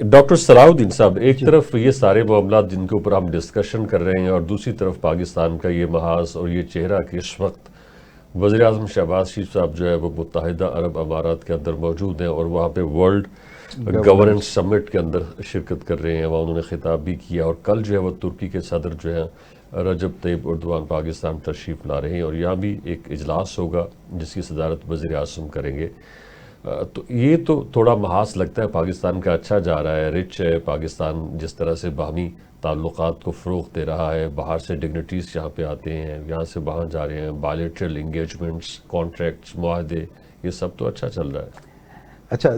Doctor صلاح الدین صاحب، ایک طرف یہ سارے معاملات جن کے اوپر ہم ڈسکشن کر رہے ہیں اور دوسری طرف پاکستان کا یہ محاذ اور یہ چہرہ کہ اس وقت وزیراعظم شہباز شریف صاحب جو ہے وہ متحدہ عرب امارات کے اندر موجود ہیں اور وہاں پہ ورلڈ گورننس سمٹ کے اندر شرکت کر رہے ہیں، وہاں انہوں نے خطاب بھی کیا اور کل جو ہے وہ ترکی کے صدر جو ہیں رجب طیب اردوان پاکستان تشریف لا رہے ہیں اور یہاں بھی ایک اجلاس ہوگا جس کی صدارت وزیر اعظم کریں گے۔ تو یہ تو تھوڑا محاذ لگتا ہے پاکستان کا اچھا جا رہا ہے، رچ ہے پاکستان، جس طرح سے باہمی تعلقات کو فروغ دے رہا ہے، باہر سے ڈگنیٹیز یہاں پہ آتے ہیں، یہاں سے وہاں جا رہے ہیں، بائلیٹرل انگیجمنٹس، کانٹریکٹس، معاہدے، یہ سب تو اچھا چل رہا ہے۔ اچھا،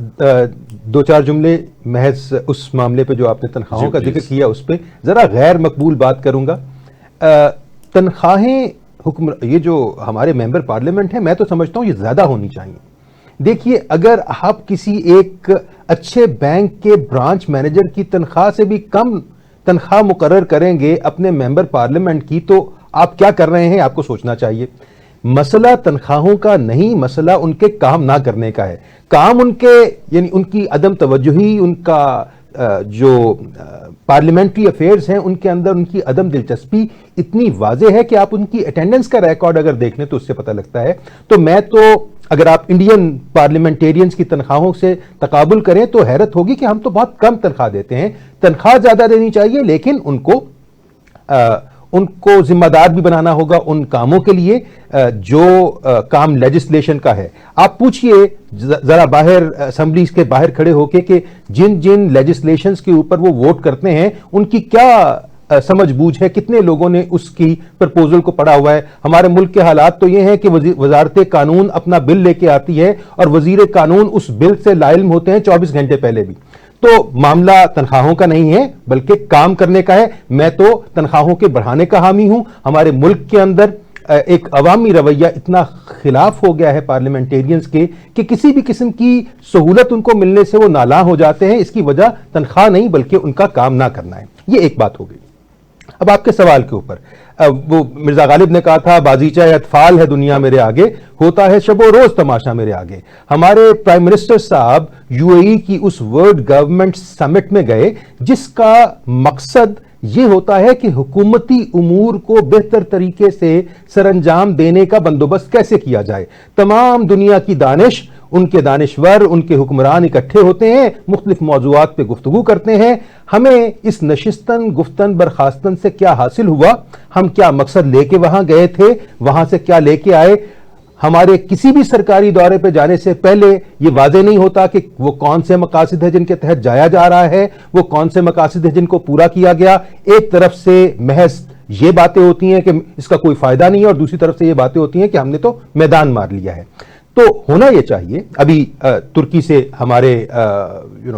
دو چار جملے محض اس معاملے پہ جو آپ نے تنخواہوں کا ذکر کیا اس پہ ذرا غیر مقبول بات کروں گا۔ تنخواہیں یہ جو ہمارے ممبر پارلیمنٹ ہیں، میں تو سمجھتا ہوں یہ زیادہ ہونی چاہیے۔ دیکھیے، اگر آپ کسی ایک اچھے بینک کے برانچ مینیجر کی تنخواہ سے بھی کم تنخواہ مقرر کریں گے اپنے ممبر پارلیمنٹ کی، تو آپ کیا کر رہے ہیں آپ کو سوچنا چاہیے۔ مسئلہ تنخواہوں کا نہیں، مسئلہ ان کے کام نہ کرنے کا ہے۔ کام ان کے یعنی ان کی عدم توجہی، ان کا جو پارلیمنٹری افیئرز ہیں ان کے اندر ان کی عدم دلچسپی اتنی واضح ہے کہ آپ ان کی اٹینڈنس کا ریکارڈ اگر دیکھ لیں تو اس سے پتہ لگتا ہے۔ تو میں تو اگر آپ انڈین پارلیمنٹیرینز کی تنخواہوں سے تقابل کریں تو حیرت ہوگی کہ ہم تو بہت کم تنخواہ دیتے ہیں۔ تنخواہ زیادہ دینی چاہیے، لیکن ان کو ذمہ دار بھی بنانا ہوگا ان کاموں کے لیے جو کام لیجسلیشن کا ہے۔ آپ پوچھئے ذرا باہر اسمبلیز کے باہر کھڑے ہو کے کہ جن لیجسلیشنز کے اوپر وہ ووٹ کرتے ہیں ان کی کیا سمجھ بوجھ ہے، کتنے لوگوں نے اس کی پرپوزل کو پڑھا ہوا ہے۔ ہمارے ملک کے حالات تو یہ ہیں کہ وزارت قانون اپنا بل لے کے آتی ہے اور وزیر قانون اس بل سے لاعلم ہوتے ہیں 24 گھنٹے پہلے بھی۔ تو معاملہ تنخواہوں کا نہیں ہے بلکہ کام کرنے کا ہے۔ میں تو تنخواہوں کے بڑھانے کا حامی ہوں۔ ہمارے ملک کے اندر ایک عوامی رویہ اتنا خلاف ہو گیا ہے پارلیمنٹیرینز کے کہ کسی بھی قسم کی سہولت ان کو ملنے سے وہ نالاں ہو جاتے ہیں۔ اس کی وجہ تنخواہ نہیں بلکہ ان کا کام نہ کرنا ہے۔ یہ ایک بات ہو گئی۔ اب آپ کے سوال کے اوپر، وہ مرزا غالب نے کہا تھا بازیچہ اطفال ہے دنیا میرے آگے، ہوتا ہے شب و روز تماشا میرے آگے۔ ہمارے پرائم منسٹر صاحب یو اے ای کی اس ورلڈ گورنمنٹ سمٹ میں گئے جس کا مقصد یہ ہوتا ہے کہ حکومتی امور کو بہتر طریقے سے سر انجام دینے کا بندوبست کیسے کیا جائے۔ تمام دنیا کی دانش، ان کے دانشور، ان کے حکمران اکٹھے ہوتے ہیں، مختلف موضوعات پہ گفتگو کرتے ہیں۔ ہمیں اس نشستن گفتن برخاستن سے کیا حاصل ہوا، ہم کیا مقصد لے کے وہاں گئے تھے، وہاں سے کیا لے کے آئے۔ ہمارے کسی بھی سرکاری دورے پہ جانے سے پہلے یہ واضح نہیں ہوتا کہ وہ کون سے مقاصد ہیں جن کے تحت جایا جا رہا ہے، وہ کون سے مقاصد ہیں جن کو پورا کیا گیا۔ ایک طرف سے محض یہ باتیں ہوتی ہیں کہ اس کا کوئی فائدہ نہیں ہے اور دوسری طرف سے یہ باتیں ہوتی ہیں کہ ہم نے تو میدان مار لیا ہے۔ تو ہونا یہ چاہیے، ابھی ترکی سے ہمارے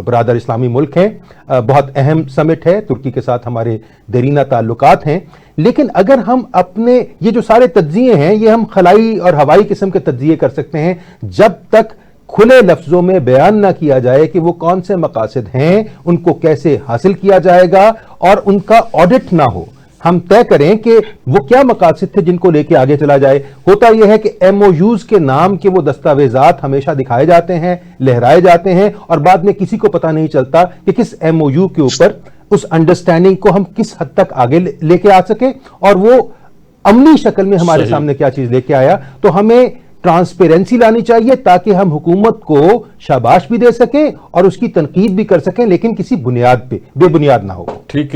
برادر اسلامی ملک ہیں، بہت اہم سمٹ ہے، ترکی کے ساتھ ہمارے دیرینہ تعلقات ہیں، لیکن اگر ہم اپنے یہ جو سارے تجزیے ہیں یہ ہم خلائی اور ہوائی قسم کے تجزیے کر سکتے ہیں جب تک کھلے لفظوں میں بیان نہ کیا جائے کہ وہ کون سے مقاصد ہیں، ان کو کیسے حاصل کیا جائے گا اور ان کا آڈٹ نہ ہو۔ ہم طے کریں کہ وہ کیا مقاصد تھے جن کو لے کے آگے چلا جائے۔ ہوتا یہ ہے کہ ایم او یوز کے نام کے وہ دستاویزات ہمیشہ دکھائے جاتے ہیں، لہرائے جاتے ہیں اور بعد میں کسی کو پتہ نہیں چلتا کہ کس ایم او یو کے اوپر اس انڈرسٹینڈنگ کو ہم کس حد تک آگے لے کے آ سکے اور وہ عملی شکل میں ہمارے سامنے کیا چیز لے کے آیا۔ تو ہمیں ٹرانسپیرنسی لانی چاہیے تاکہ ہم حکومت کو شاباش بھی دے سکیں اور اس کی تنقید بھی کر سکیں، لیکن کسی بنیاد پہ، بے بنیاد نہ ہو۔ ٹھیک ہے۔